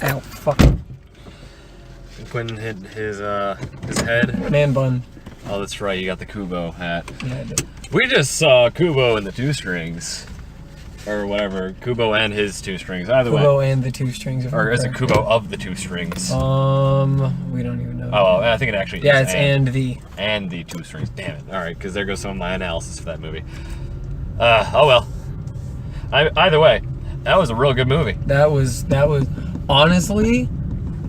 Ow, fuck. Quentin hit his head. Man bun. Oh, that's right. You got the Kubo hat. Yeah, I did. We just saw Kubo and the Two Strings. Or whatever. Kubo and his Two Strings. Either way. Kubo and the Two Strings. Or is it Kubo of the Two Strings? We don't even know. Oh, I think it actually yeah, is. it's and the. And the Two Strings. Damn it. Alright, because there goes some of my analysis for that movie. Oh well. Either way, that was a real good movie. That was honestly,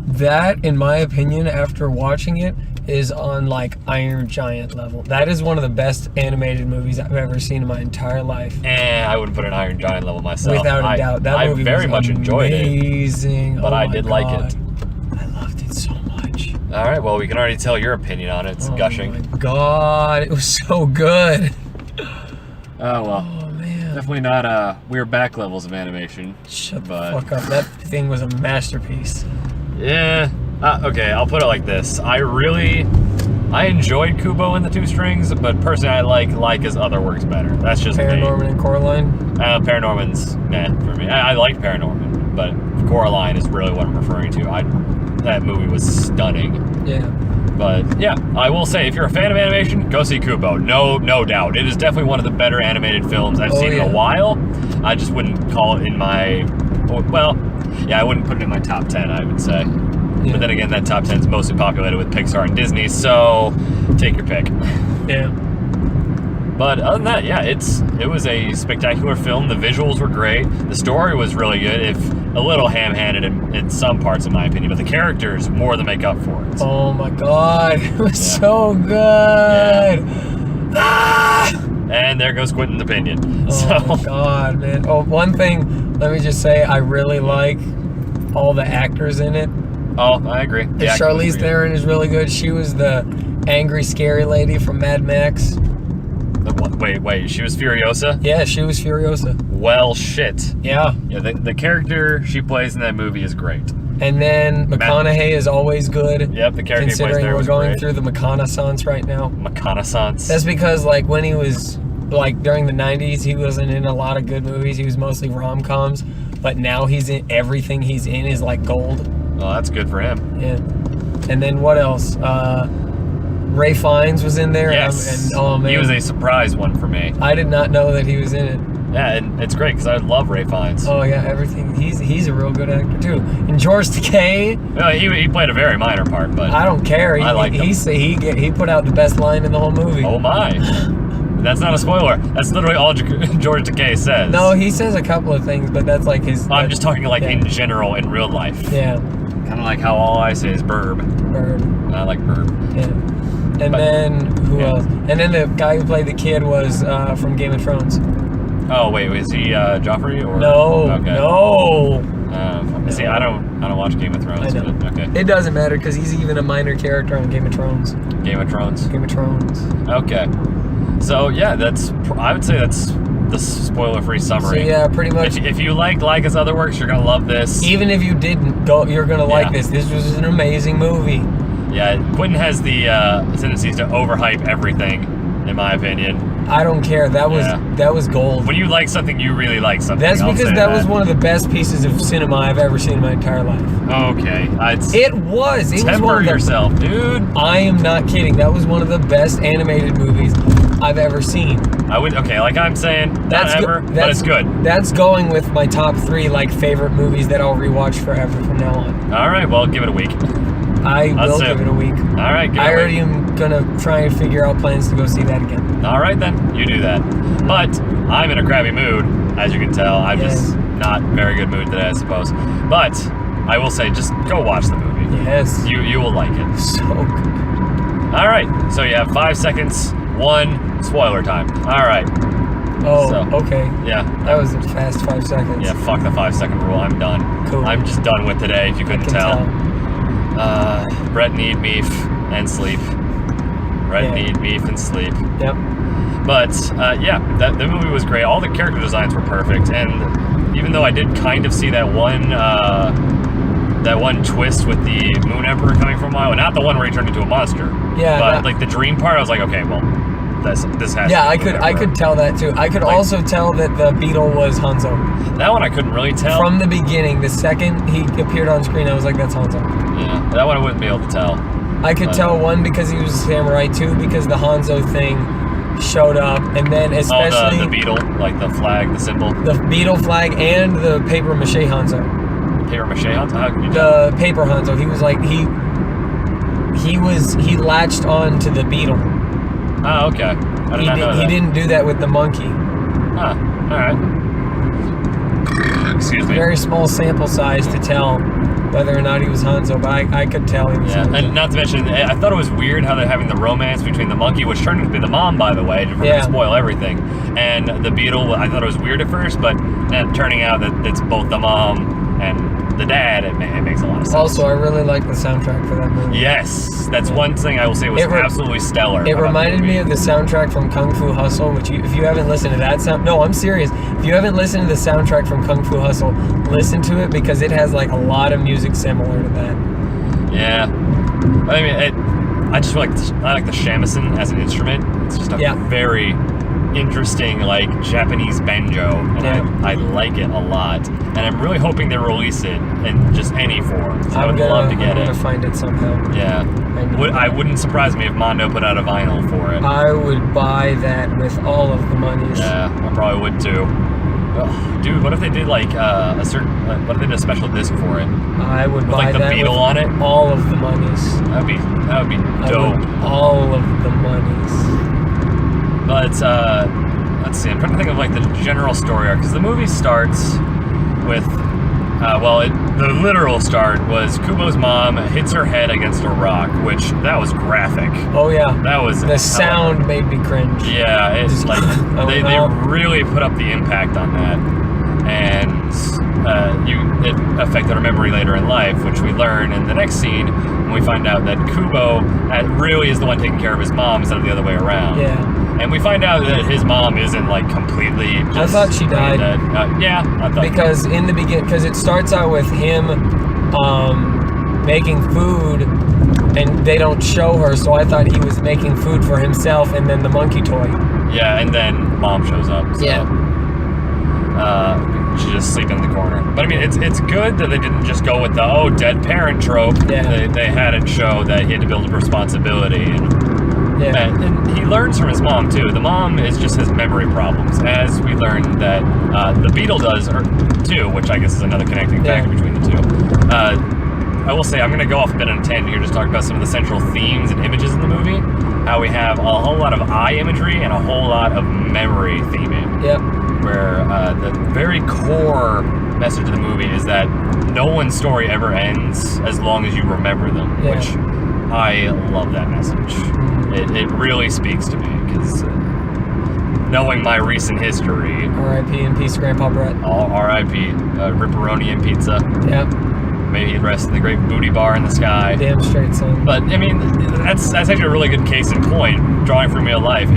that in my opinion, after watching it, is on like Iron Giant level. That is one of the best animated movies I've ever seen in my entire life. I wouldn't put it Iron Giant level myself. Without a doubt. That movie very was much enjoyed it. Amazing. But I did like it. I loved it so much. Alright, well, we can already tell your opinion on it. It's gushing. Oh my god, it was so good. Oh well. Oh man. Definitely not we're back levels of animation. Shut the fuck up. That thing was a masterpiece. Yeah. Okay, I'll put it like this. I enjoyed Kubo and the Two Strings, but personally I like Laika's other works better. That's just Paranorman me. and Coraline? Paranorman's meh for me. I liked Paranorman, but Coraline is really what I'm referring to. That movie was stunning. Yeah. But yeah, I will say, if you're a fan of animation, go see Kubo. No doubt. It is definitely one of the better animated films I've seen in a while. I just wouldn't call it in my, well, yeah, I wouldn't put it in my top 10, I would say. Yeah. But then again, that top 10 is mostly populated with Pixar and Disney, so take your pick. Yeah. But other than that, yeah, it was a spectacular film. The visuals were great. The story was really good, if a little ham-handed in some parts, in my opinion. But the characters more than make up for it. Oh my god, it was so good. Yeah. Ah! And there goes Quentin's opinion. Oh my god, man. Oh, one thing, let me just say, I really like all the actors in it. Oh, I agree. Charlize Theron is really good. She was the angry, scary lady from Mad Max. Wait, she was Furiosa? Yeah, she was Furiosa. Well, shit. Yeah. Yeah, the character she plays in that movie is great. And then McConaughey is always good. Yep, the character he plays there was great. Considering we're going through the McConaissance right now. McConaissance? That's because, like, when he was, like, during the 90s, he wasn't in a lot of good movies. He was mostly rom-coms. But now he's in, everything he's in is, like, gold. Well, that's good for him. Yeah. And then what else? Ray Fiennes was in there. Yes. And oh man, he was a surprise one for me. I did not know that he was in it. Yeah, and it's great because I love Ray Fiennes. Oh yeah, everything. He's a real good actor too. And George Takei. No, he played a very minor part, but I don't care. I like him. He put out the best line in the whole movie. Oh my. That's not a spoiler. That's literally all George Takei says. No, he says a couple of things, but that's like his. I'm just talking like in general in real life. Yeah. Kind of like how all I say is burb. Burb. I like burb. Yeah. And then who else? And then the guy who played the kid was from Game of Thrones. Oh wait, is he Joffrey or no? Okay. No. See, I don't watch Game of Thrones. I know. But, okay. It doesn't matter because he's even a minor character on Game of Thrones. Game of Thrones. Game of Thrones. Okay. So yeah, I would say that's the spoiler-free summary. So yeah, pretty much. If you like his other works, you're gonna love this. Even if you didn't, you're gonna like this. This was an amazing movie. Yeah, Quentin has the tendencies to overhype everything, in my opinion. I don't care. That was gold. When you like something, you really like something. That's because that was one of the best pieces of cinema I've ever seen in my entire life. Okay. It was. Temper yourself, dude. I am not kidding. That was one of the best animated movies I've ever seen. Like I'm saying, not ever, but it's good. That's going with my top 3 like favorite movies that I'll rewatch forever from now on. All right, well, give it a week. I will give it a week. All right, I already am gonna try and figure out plans to go see that again. All right, then you do that. But I'm in a crabby mood, as you can tell. I'm just not in a very good mood today, I suppose. But I will say, just go watch the movie. Yes. You will like it. So good. All right, so you have 5 seconds. 1 spoiler time. All right. Oh, okay. Yeah. That was a fast 5 seconds. Yeah, fuck the 5-second rule. I'm done. Cool. I'm just done with today, if you couldn't tell. Brett need beef and sleep. Brett need beef and sleep. Yep. But, the movie was great. All the character designs were perfect. And even though I did kind of see that one twist with the Moon Emperor coming from a while, not the one where he turned into a monster. Yeah. But, like, the dream part, I was like, okay, well, this has. Yeah, to be I could tell that too. I could also tell that the beetle was Hanzo. That one I couldn't really tell. From the beginning, the second he appeared on screen, I was like, that's Hanzo. Yeah, that one I wouldn't be able to tell. I could tell, one, because he was a samurai, two, because the Hanzo thing showed up, and then especially... the beetle, like the flag, the symbol. The beetle flag and the paper mache Hanzo. Paper mache Hanzo? How could you tell? The paper Hanzo. He was like, he latched on to the beetle. Oh, okay. I did not know that. He didn't do that with the monkey. Huh, alright. Excuse me. Very small sample size to tell whether or not he was Hanzo, but I could tell he was Hanzo. And not to mention, I thought it was weird how they're having the romance between the monkey, which turned out to be the mom, by the way, to spoil everything, and the beetle. I thought it was weird at first, but then turning out that it's both the mom and the dad, it makes a lot of sense. Also, I really like the soundtrack for that movie. Yes, that's one thing I will say was absolutely stellar. It reminded me of the soundtrack from Kung Fu Hustle, which if you haven't listened to that no, I'm serious. If you haven't listened to the soundtrack from Kung Fu Hustle, listen to it because it has like a lot of music similar to that. Yeah, I mean, I just like the shamisen as an instrument. It's just a very interesting, like, Japanese banjo, and I like it a lot, and I'm really hoping they release it in just any form. I would love to get it. I'm gonna find it somehow. Yeah, I wouldn't surprise me if Mondo put out a vinyl for it. I would buy that with all of the monies. Yeah, I probably would too. Oh, dude, what if they did like a certain? What if they did a special disc for it? I would with, buy like, the that beetle with on it. All of the monies. That would be dope. All of the monies. But let's see. I'm trying to think of like the general story arc, because the movie starts with the literal start was Kubo's mom hits her head against a rock, which that was graphic. Oh yeah, that was the sound made me cringe. Yeah, it's like they really put up the impact on that, and it affected her memory later in life, which we learn in the next scene when we find out that Kubo really is the one taking care of his mom instead of the other way around. Yeah. And we find out that his mom isn't like completely just I thought she died. Yeah, I thought because in the beginning, because it starts out with him making food, and they don't show her, so I thought he was making food for himself, and then the monkey toy. Yeah, and then mom shows up. So, she's just sleeping in the corner. But I mean, it's good that they didn't just go with the dead parent trope. Yeah. They had it show that he had to build up responsibility. And he learns from his mom too. The mom just has memory problems, as we learned that the beetle does too, which I guess is another connecting factor between the two. I will say I'm going to go off a bit on a tangent here, just talk about some of the central themes and images in the movie. How we have a whole lot of eye imagery and a whole lot of memory theming. Yep. Where the very core message of the movie is that no one's story ever ends as long as you remember them, which I love that message. It really speaks to me, because knowing my recent history. R.I.P. and peace, Grandpa Brett. R.I.P. Ripperoni and pizza. Yep. May he rest in the great booty bar in the sky. Damn straight, son. But I mean, that's actually a really good case in point, drawing from real life.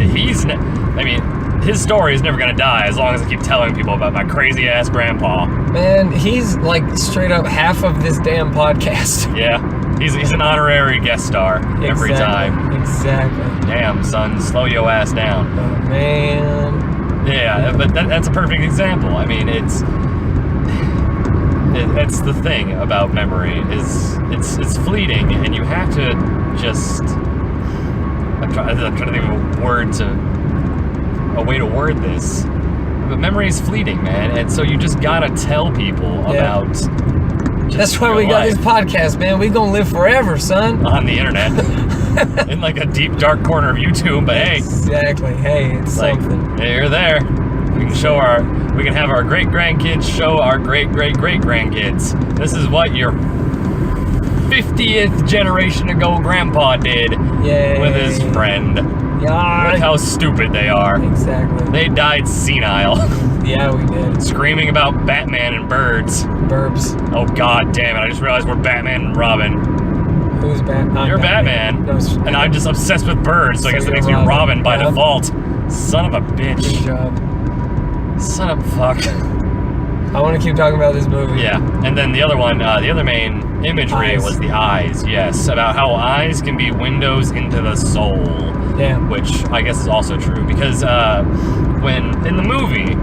His story is never going to die as long as I keep telling people about my crazy ass grandpa. Man, he's like straight up half of this damn podcast. Yeah, he's an honorary guest star every time. Exactly. Damn, son, slow your ass down. Oh, man. Yeah, but that's a perfect example. I mean, it's the thing about memory is it's fleeting, and you have to just. I'm trying to think of a way to word this, but memory is fleeting, man, and so you just gotta tell people about. That's why we got this podcast, man. We gonna live forever, son. On the internet, in like a deep dark corner of YouTube, but hey. Exactly. Hey, it's like, something. Hey, you're there. We can have our great grandkids show our great grandkids. This is what your 50th generation ago grandpa did with his friend. Yeah. Look how stupid they are. Exactly. They died senile. Yeah, we did. Screaming about Batman and birds. Burbs. Oh, god damn it. I just realized we're Batman and Robin. Who's Batman? You're Batman. And I'm just obsessed with birds, so I guess that makes me Robin by default. Son of a bitch. Good job. Son of a fuck. I want to keep talking about this movie. Yeah, and then the other one, the other main imagery was the eyes, yes, about how eyes can be windows into the soul. Yeah. Which I guess is also true because when in the movie,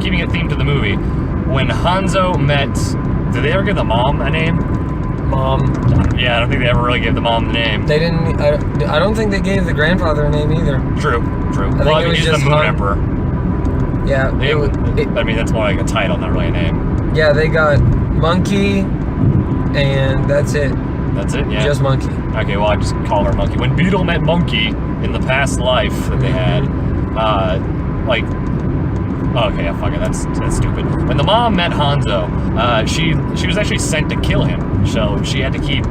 keeping it themed to the movie, when Hanzo met, did they ever give the mom a name? Mom. Yeah, I don't think they ever really gave the mom the name. They didn't. I don't think they gave the grandfather a name either. True. I think it was he's just the Moon Emperor. Yeah. I mean, that's more like a title, not really a name. Yeah, they got Monkey, and that's it. That's it, yeah. Just Monkey. Okay, well, I just call her Monkey. When Beetle met Monkey in the past life that they had, okay, yeah, fuck it, that's stupid. When the mom met Hanzo, she was actually sent to kill him. So she had to she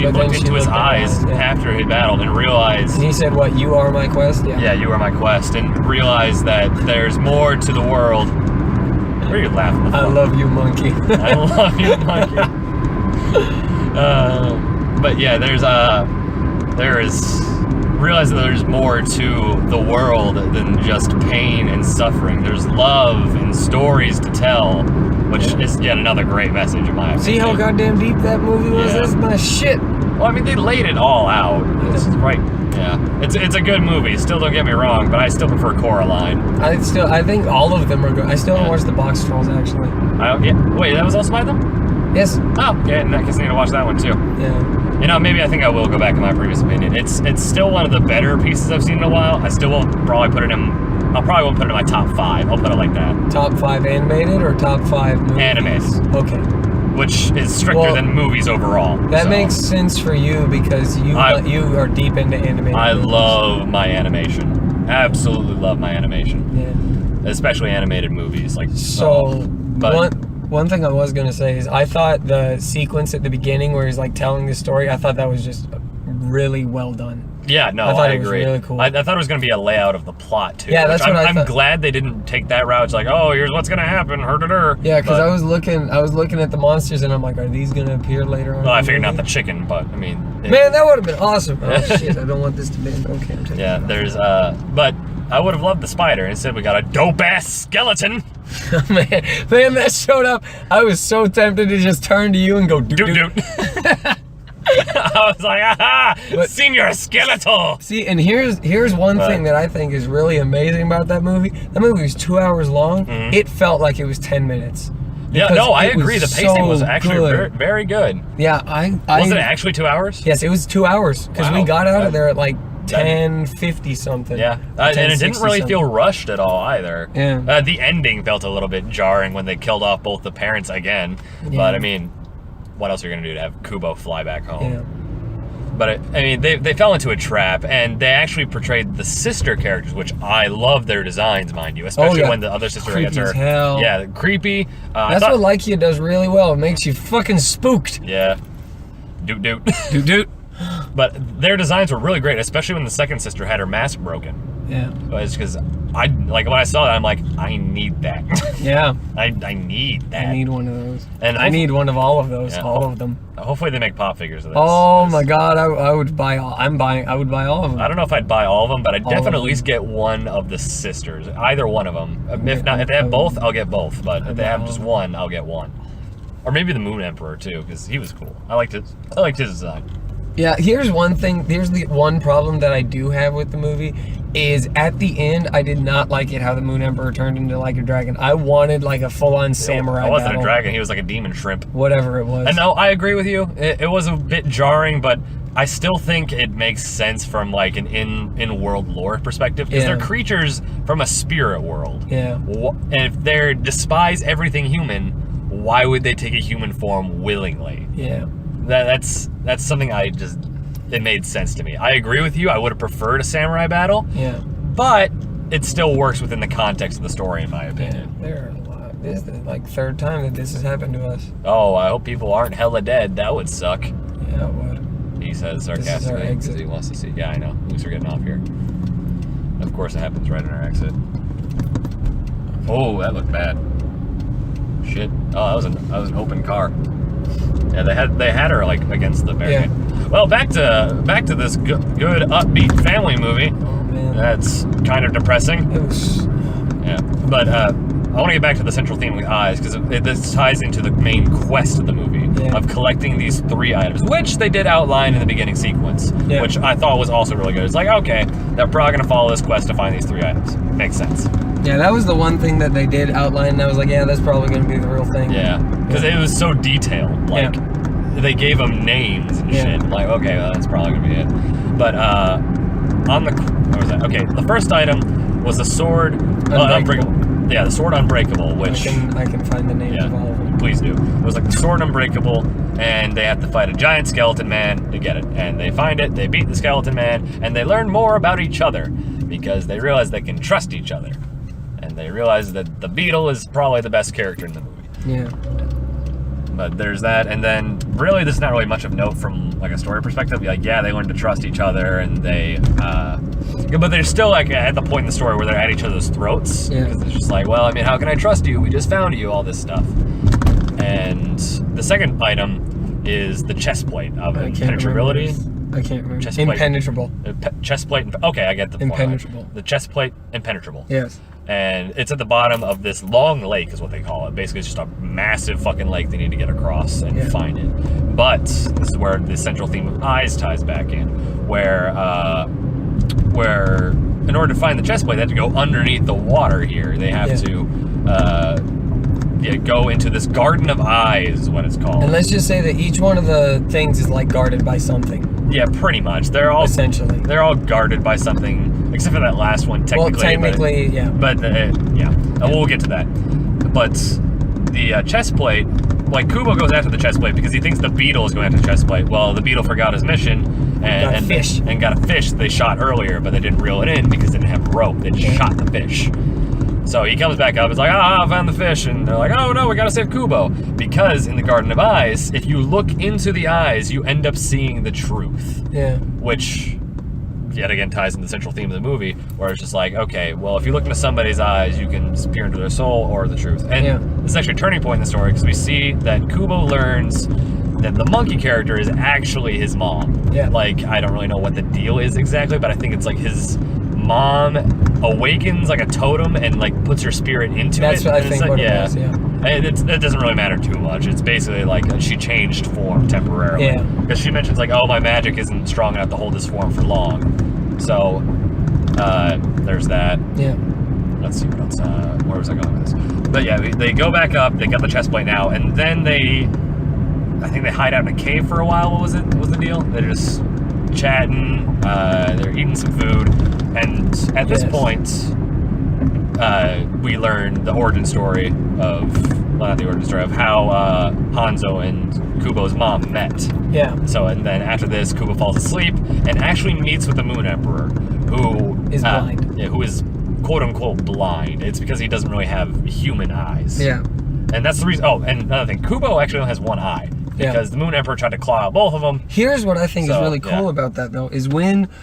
looked into his eyes after he battled and realized... And he said, what, you are my quest? Yeah. Yeah, you are my quest. And realized that there's more to the world. Where are you laughing? I love you, Monkey. I love you, Monkey. But yeah, realize that there's more to the world than just pain and suffering. There's love and stories to tell, which is yet another great message in my opinion. See how goddamn deep that movie was? Yeah. That's my shit. Well, I mean, they laid it all out. It's right. Yeah, it's a good movie. Still, don't get me wrong, but I still prefer Coraline. I think all of them are good. I still haven't watched the Box Trolls actually. Wait, that was also by them? Yes. Oh, yeah. In that case, I need to watch that one too. Yeah. You know, maybe I think I will go back in my previous opinion. It's still one of the better pieces I've seen in a while. I still won't probably put it in. I probably won't put it in my top 5. I'll put it like that. Top 5 animated or top 5 movies? Animated. Okay. Which is stricter than movies overall. That makes sense for you because you are deep into animated movies. Love my animation. Absolutely love my animation. Yeah. Especially animated movies. One thing I was going to say is I thought the sequence at the beginning where he's like telling the story, I thought that was just really well done. Yeah, no, I agree. It was really cool. I thought it was going to be a layout of the plot too. Yeah, that's what I thought. I'm glad they didn't take that route. It's like, oh, here's what's going to happen. Yeah, because I was looking at the monsters and I'm like, are these going to appear later on? Well, I figured not the chicken, but I mean, man, that would have been awesome. Oh shit, I don't want this to be. Okay, I'm taking it off. There's but I would have loved the spider. Instead, we got a dope ass skeleton. man, that showed up. I was so tempted to just turn to you and go doot. I was like, aha, Senior Skeletal. See, and here's one thing that I think is really amazing about that movie. That movie was 2 hours long. Mm-hmm. It felt like it was 10 minutes. Yeah, no, I agree. The pacing was actually very, very good. Yeah, was it actually 2 hours? Yes, it was 2 hours because we got out of there at like 10:50 something. Yeah, and it didn't really feel rushed at all either. Yeah. The ending felt a little bit jarring when they killed off both the parents again. Yeah. But I mean, what else are you gonna do to have Kubo fly back home? Yeah. But they fell into a trap, and they actually portrayed the sister characters, which I love their designs, mind you, especially when the other sister gets her. Hell. Yeah, creepy. That's what Lycia does really well. It makes you fucking spooked. Yeah. Doot doot. Doot doot. But their designs were really great, especially when the second sister had her mask broken. Yeah. But it's because when I saw that, I'm like, I need that. Yeah. I need that. I need one of those. And I need one of all of those. Yeah, all of them. Hopefully they make pop figures of this. Oh my god, I would buy all. I would buy all of them. I don't know if I'd buy all of them, but I'd definitely at least get one of the sisters. Either one of them. If they have both, I'll get both. But if they have just one, I'll get one. Or maybe the Moon Emperor too, because he was cool. I liked his design. Yeah, here's one thing. Here's the one problem that I do have with the movie is at the end, I did not like it how the Moon Emperor turned into like a dragon. I wanted like a full-on samurai. It wasn't battle. A dragon. He was like a demon shrimp. Whatever it was. And no, I agree with you. It was a bit jarring, but I still think it makes sense from like an in-world lore perspective because they're creatures from a spirit world. Yeah. And if they despise everything human, why would they take a human form willingly? Yeah. That's something it made sense to me. I agree with you. I would have preferred a samurai battle. Yeah. But it still works within the context of the story, in my opinion. Yeah, there are a lot. This is the like third time that this has happened to us. Oh, I hope people aren't hella dead. That would suck. Yeah, it would. He says sarcastically because he wants to see. Yeah, I know. At least we're getting off here. Of course, it happens right in our exit. Oh, that looked bad. Shit. Oh, that was an open car. Yeah, they had her like against the barricade. Yeah. Well, back to this good upbeat family movie. Oh man, that's kind of depressing. It was. Yeah, but I want to get back to the central theme with eyes because this ties into the main quest of the movie. of collecting these 3 items, which they did outline in the beginning sequence, which I thought was also really good. It's like, okay, they're probably going to follow this quest to find these 3 items. Makes sense. Yeah, that was the one thing that they did outline, and I was like, yeah, that's probably going to be the real thing. Yeah, because it was so detailed. Like, they gave them names and shit. Like, okay, well, that's probably going to be it. But on the... What was that? Okay, the first item was the sword... Unbreakable. Yeah, the sword Unbreakable, which... I can find the names of all of them. Please do. It was like the sword Unbreakable, and they have to fight a giant skeleton man to get it. And they find it, they beat the skeleton man, and they learn more about each other because they realize they can trust each other. And they realize that the beetle is probably the best character in the movie. Yeah. But there's that, and then really there's not really much of note from like a story perspective. Like, yeah, they learn to trust each other, and they, but they're still like at the point in the story where they're at each other's throats. Yeah. Because it's just like, well, I mean, how can I trust you? We just found you, all this stuff. And the second item is the chest plate of impenetrability. I can't remember. Impenetrable. Chest plate. Okay, I get the impenetrable. The chest plate, impenetrable. Yes. And it's at the bottom of this long lake is what they call it. Basically, it's just a massive fucking lake they need to get across and find it. But this is where the central theme of eyes ties back in, where in order to find the chest plate, they have to go underneath the water here. They have to go into this garden of eyes is what it's called. And let's just say that each one of the things is like guarded by something. Yeah, pretty much. They're all essentially. They're all guarded by something, except for that last one. Technically, yeah. But we'll get to that. But the chest plate, like Kubo goes after the chest plate because he thinks the beetle is going after the chest plate. Well, the beetle forgot his mission and got a fish they shot earlier, but they didn't reel it in because they didn't have a rope. They just shot the fish. So he comes back up, it's like, I found the fish, and they're like, oh no, we gotta save Kubo. Because in the Garden of Eyes, if you look into the eyes, you end up seeing the truth. Yeah. Which, yet again, ties into the central theme of the movie, where it's just like, okay, well, if you look into somebody's eyes, you can peer into their soul or the truth. And this is actually a turning point in the story, because we see that Kubo learns that the monkey character is actually his mom. Yeah. Like, I don't really know what the deal is exactly, but I think it's like his mom awakens like a totem and like puts her spirit into it. That's what I think what it is, And it doesn't really matter too much. It's basically like she changed form temporarily. Yeah. Because she mentions like, oh, my magic isn't strong enough to hold this form for long. So, there's that. Yeah. Let's see what else, where was I going with this? But yeah, they go back up, they got the chest plate now, and then I think they hide out in a cave for a while. What was the deal? They're just chatting, they're eating some food, and at this point, we learn the origin story of, well, not the origin story, of how Hanzo and Kubo's mom met. Yeah. So, and then after this, Kubo falls asleep and actually meets with the Moon Emperor, who is blind. Yeah, who is quote-unquote blind. It's because he doesn't really have human eyes. Yeah. And that's the reason, oh, and another thing, Kubo actually only has one eye. Because the Moon Emperor tried to claw out both of them. Here's what I think is really cool about that, though, is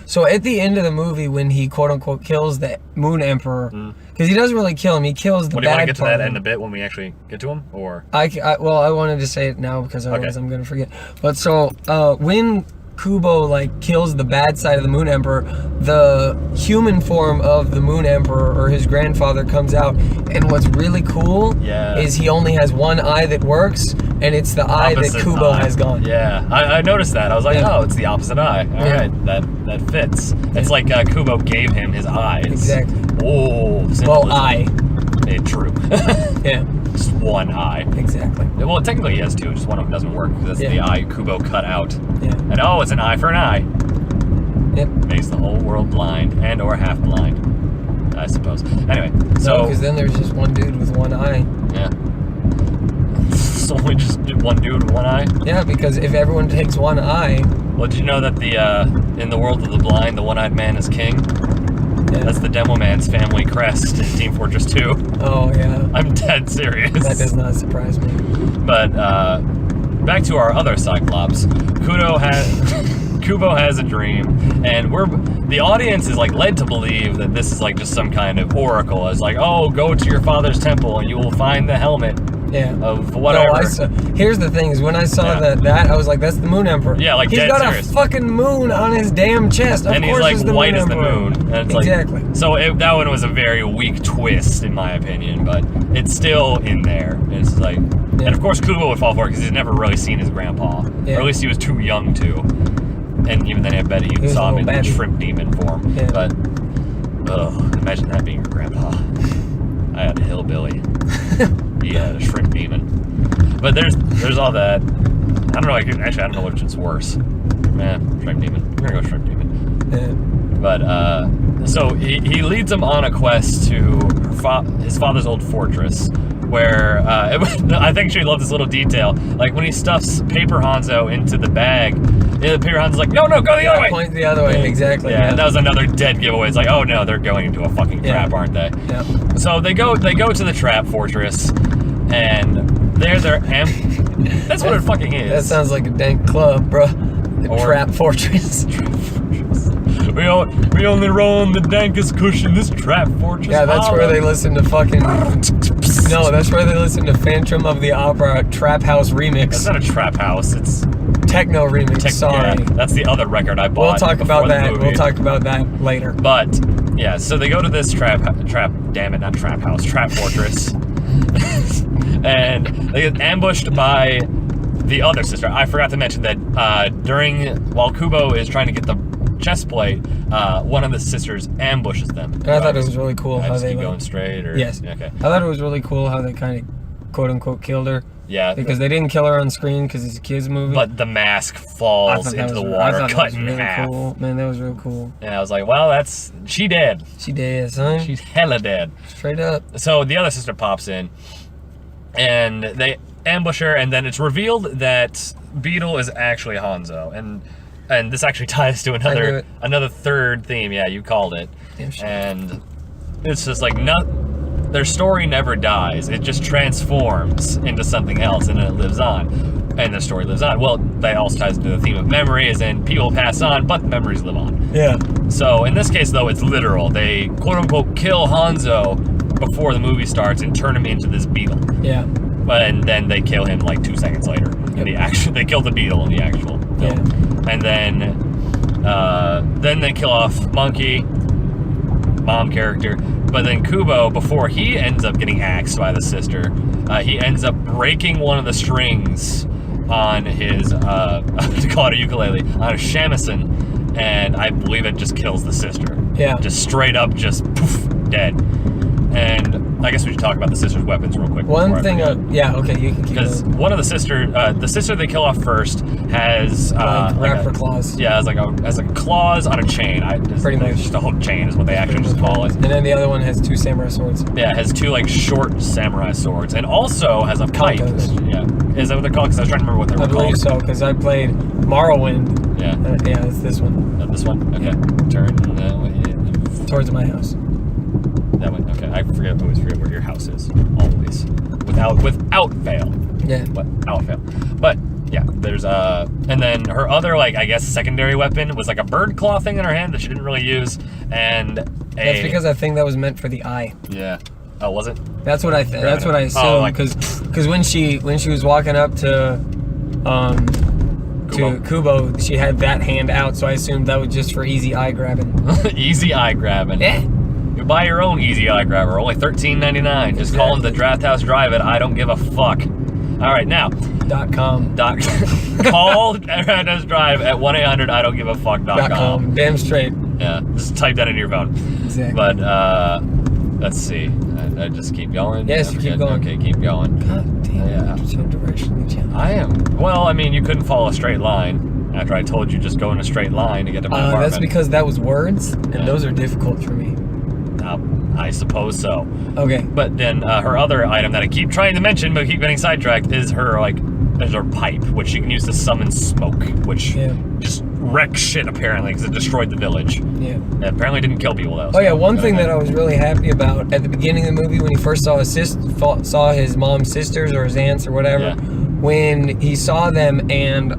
so at the end of the movie, when he quote-unquote kills the Moon Emperor, because he doesn't really kill him, he kills the bad part. Do you want to get to that in a bit when we actually get to him, or? I wanted to say it now because otherwise I'm going to forget. But so, when Kubo like kills the bad side of the Moon Emperor, the human form of the Moon Emperor or his grandfather comes out, and what's really cool is he only has one eye that works, and it's the eye that Kubo has gone. Yeah, I noticed that. I was like, oh, it's the opposite eye. All right, that fits. It's like Kubo gave him his eyes. Exactly. Oh, well, eye. True. Yeah. Just one eye. Exactly. Well, technically he has two. Just one of them doesn't work because that's the eye Kubo cut out. Yeah. And it's an eye for an eye. Yep. Makes the whole world blind and or half blind, I suppose. Anyway, so because then there's just one dude with one eye. Yeah. So only just one dude with one eye. Yeah, because if everyone takes one eye. Well, did you know that in the world of the blind, the one-eyed man is king? Yeah. That's the Demo Man's family crest in Team Fortress 2. Oh, yeah. I'm dead serious. That does not surprise me. But, back to our other Cyclops. Kubo has a dream, and the audience is, like, led to believe that this is, like, just some kind of oracle. It's like, oh, go to your father's temple, and you will find the helmet. Yeah. of whatever. No, here's the thing: is when I saw that I was like, "That's the Moon Emperor." Yeah, like he's dead got serious. a fucking moon on his damn chest. Of And he's course like it's the white Moon as the Emperor. moon. And it's Exactly. Like, so that one was a very weak twist, in my opinion, but it's still in there. It's like, and of course Kubo would fall for it because he's never really seen his grandpa, or at least he was too young to. And even then, I bet he saw him in shrimp demon form. Yeah. But, imagine that being your grandpa. I had a hillbilly. He had a shrimp demon. But there's all that. I don't know. Actually, I don't know which is worse. Shrimp demon. We're gonna go shrimp demon. Yeah. But so he leads him on a quest to his father's old fortress, where I think she loved this little detail. Like when he stuffs Paper Hanzo into the bag, Paper Hanzo's like, no, go the other way. Point the other way, exactly. Yeah, and that was another dead giveaway. It's like, oh no, they're going into a fucking trap, aren't they? Yeah. So they go to the trap fortress, and they're that's what it fucking is. That sounds like a dank club, bro. Trap fortress. We only roll on the dankest cushion, this trap fortress. Yeah, that's where they listen to fucking. No, that's where they listen to Phantom of the Opera Trap House remix. That's not a trap house. It's techno remix. Sorry, yeah, that's the other record I bought. We'll talk about that. We'll talk about that later. But yeah, so they go to this trap. Damn it, not trap house. Trap fortress. And they get ambushed by the other sister. I forgot to mention that while Kubo is trying to get the chest plate, one of the sisters ambushes them. And I thought it was really cool how they keep going straight. Or yes. Okay. I thought it was really cool how they kind of quote unquote killed her. Yeah. Because they didn't kill her on screen because it's a kids movie. But the mask falls into the water, cut in half. Cool. Man, that was real cool. And I was like, well, she dead. She dead, son. She's hella dead. Straight up. So the other sister pops in, and they ambush her, and then it's revealed that Beetle is actually Hanzo, and this actually ties to another third theme. Yeah, you called it. Damn shit. And it's just like their story never dies. It just transforms into something else, and then it lives on, and the story lives on. Well, that also ties into the theme of memory, as in people pass on, but the memories live on. Yeah. So in this case, though, it's literal. They quote unquote kill Hanzo before the movie starts and turn him into this beetle. Yeah. And then they kill him like 2 seconds later. Yep. They kill the beetle in the actual film. Yeah. And then they kill off Monkey, mom character. But then Kubo, before he ends up getting axed by the sister, he ends up breaking one of the strings on his, to call it a ukulele, on a shamisen, and I believe it just kills the sister. Yeah. Just straight up, just poof, dead. And I guess we should talk about the sister's weapons real quick. One thing, yeah, okay, you can keep going. Because one of the sister they kill off first has raptor claws. Yeah, has like a claws on a chain. Pretty much just a whole chain is what they actually just call it. And then the other one has 2 samurai swords. Yeah, it has 2 like short samurai swords, and also has a pipe. Yeah, is that what they're called? Because I was trying to remember what they were called. I believe so, because I played Morrowind. Yeah. Yeah, it's this one. This one. Okay. Turn that way. Towards my house. That way. Okay. I always forget where your house is. Always. Without fail. Yeah. Without fail. But yeah, there's and then her other I guess secondary weapon was like a bird claw thing in her hand that she didn't really use, and that's because I think that was meant for the eye. Yeah. Oh, was it? That's what I assumed because when she was walking up to Kubo, she had that hand out, so I assumed that was just for easy eye grabbing. Easy eye grabbing. Yeah. You buy your own easy eye grabber, only $13.99. Just call them the Drafthouse Drive It. I don't give a fuck. All right, now. .com. Call Drafthouse Drive at 1-800-I-don't-give-a-fuck.com. Damn straight. Yeah, just type that into your phone. Exactly. But let's see. I just keep going. Yes, keep going. Okay, keep going. God damn. Yeah. You're so directionally challenged. I am. Well, I mean, you couldn't follow a straight line. After I told you just go in a straight line to get to my apartment. That's because that was words, and those are difficult for me. I suppose so. Okay. But then her other item that I keep trying to mention but keep getting sidetracked is her pipe, which she can use to summon smoke, which just wrecks shit apparently because it destroyed the village. Yeah. It apparently didn't kill people though. Oh yeah, one thing that I was really happy about at the beginning of the movie when he first saw his mom's sisters or his aunts or whatever, when he saw them and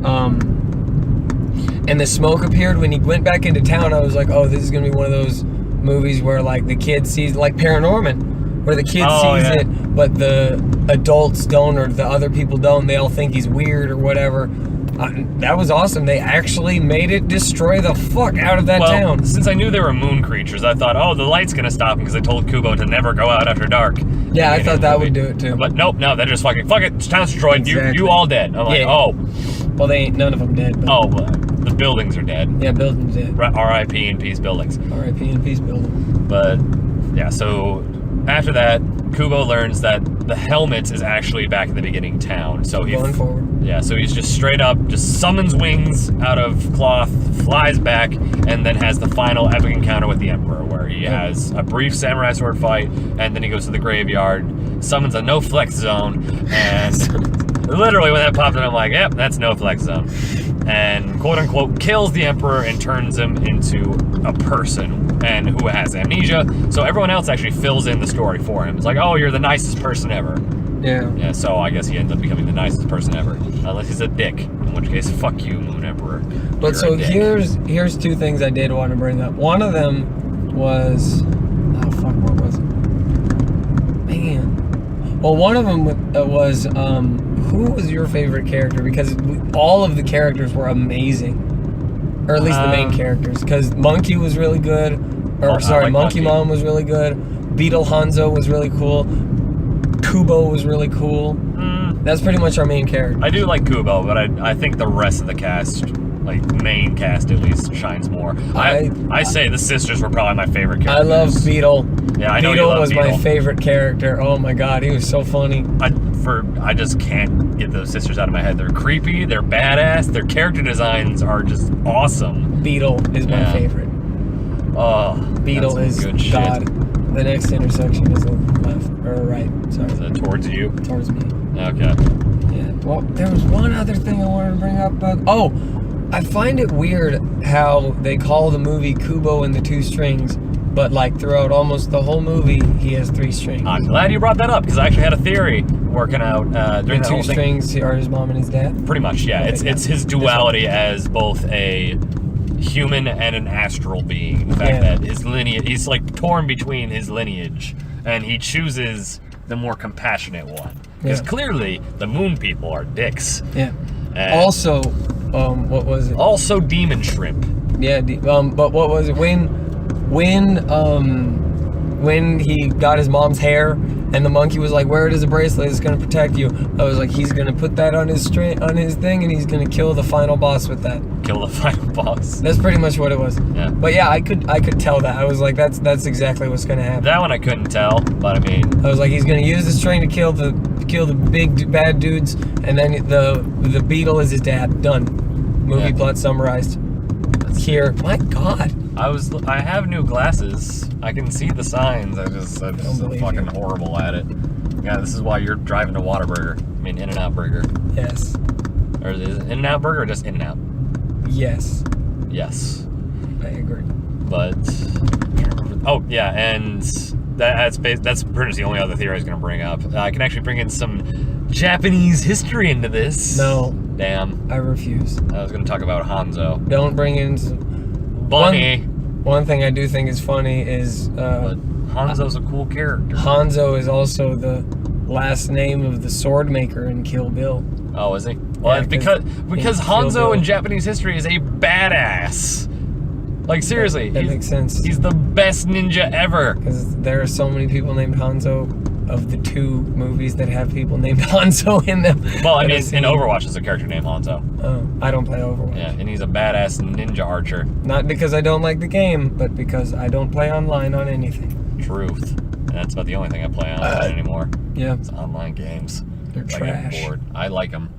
the smoke appeared when he went back into town, I was like, oh, this is gonna be one of those movies where the kid sees Paranorman, where the kid Oh, sees yeah. it, but the adults don't, or the other people don't. They all think he's weird or whatever. That was awesome. They actually made it destroy the fuck out of that town. Since I knew they were moon creatures, I thought, oh, the light's gonna stop them because they told Kubo to never go out after dark. Yeah, I thought that would do it too. But nope, no, they're just fucking, fuck it, the town's destroyed, Exactly. you all dead. I'm like, Yeah. oh. Well, they ain't none of them dead. But Oh, the buildings are dead. yeah, buildings dead. R.I.P. in peace buildings. R.I.P. in peace building. But yeah, so after that, Kubo learns that the helmet is actually back in the beginning town. So Going forward. Yeah, so he's just straight up, just summons wings out of cloth, flies back, and then has the final epic encounter with the Emperor, where he has a brief samurai sword fight, and then he goes to the graveyard, summons a no flex zone, and literally when that popped in, I'm like, yep, that's no flex zone. And quote unquote kills the Emperor and turns him into a person and who has amnesia. So everyone else actually fills in the story for him. It's like, oh, you're the nicest person ever. Yeah. Yeah, so I guess he ends up becoming the nicest person ever. Unless he's a dick, in which case, fuck you, Moon Emperor. But You're so a dick. here's two things I did want to bring up. One of them was, oh fuck, what was it? Man. Well, one of them was, who was your favorite character? Because all of the characters were amazing. Or at least the main characters. Because Monkey was really good. Or, sorry, like Monkey Monkey. Mom was really good. Beetle Hanzo was really cool. Kubo was really cool. That's pretty much our main character. I do like Kubo, but I think the rest of the cast, like main cast at least, shines more. I say the sisters were probably my favorite characters. I love Beetle. Yeah, I know Beetle you love was Beetle. my favorite character. Oh my god, he was so funny. I just can't get those sisters out of my head. They're creepy, they're badass, their character designs are just awesome. Beetle is my favorite. Oh, Beetle that's is good shit. God. The next intersection is the left or right. Sorry, Is it towards you? towards me. Okay. Yeah. Well, there was one other thing I wanted to bring up. Oh, I find it weird how they call the movie Kubo and the Two Strings, but like throughout almost the whole movie, he has three strings. I'm glad you brought that up because I actually had a theory working out during The that two whole thing. strings are his mom and his dad. Pretty much, yeah. Okay, It's his duality as both a human and an astral being. The fact Yeah. that his lineage, he's like torn between his lineage, and he chooses the more compassionate one. Because Yeah. clearly the moon people are dicks. Yeah. And Also, what was it? also demon shrimp. Yeah, but what was it when he got his mom's hair and the monkey was like, "Wear it as a bracelet. It's gonna protect you." I was like, he's gonna put that on his thing, and he's gonna kill the final boss with that. Kill the final boss. That's pretty much what it was. Yeah. But yeah, I could tell that. I was like, that's exactly what's gonna happen. That one I couldn't tell, but I mean, I was like, he's gonna use the string to kill the big bad dudes, and then the beetle is his dad. Done. Movie Yeah. plot summarized. Here. My God. I have new glasses. I can see the signs. I'm just believe fucking you. horrible at it. Yeah, this is why you're driving to Whataburger. I mean, In-N-Out Burger. Yes. Or is it In-N-Out Burger or just In-N-Out? Yes. Yes. I agree. But oh yeah, and that's pretty much the only other theory I was going to bring up. I can actually bring in some Japanese history into this. No. Damn. I refuse. I was going to talk about Hanzo. Don't bring in. Bunny. One thing I do think is funny is But Hanzo's a cool character. Hanzo is also the last name of the sword maker in Kill Bill. Oh, is he? Well, Yeah, it's because in Kill Hanzo Bill. in Japanese history is a badass. Like seriously, That makes sense. He's the best ninja ever. Because there are so many people named Hanzo of the two movies that have people named Hanzo in them. Well, I that mean, I've in seen. Overwatch is a character named Hanzo. Oh, I don't play Overwatch. Yeah, and he's a badass ninja archer. Not because I don't like the game, but because I don't play online on anything. Truth. And that's about the only thing I play online anymore. Yeah. It's online games. They're I get trash. bored. I like them.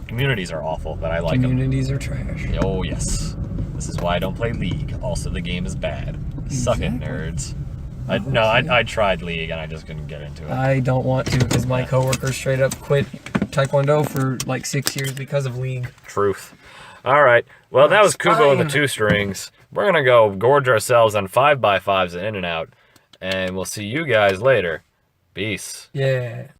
Communities are awful, but I like them. Communities are trash. Oh, yes. This is why I don't play League. Also, the game is bad. Suck it, Exactly. nerds. I tried League and I just couldn't get into it. I don't want to because my coworker straight up quit Taekwondo for like 6 years because of League. Truth. All right. Well, that was Kubo and the fine. Two Strings. We're going to go gorge ourselves on 5x5s at In-N-Out. And we'll see you guys later. Peace. Yeah.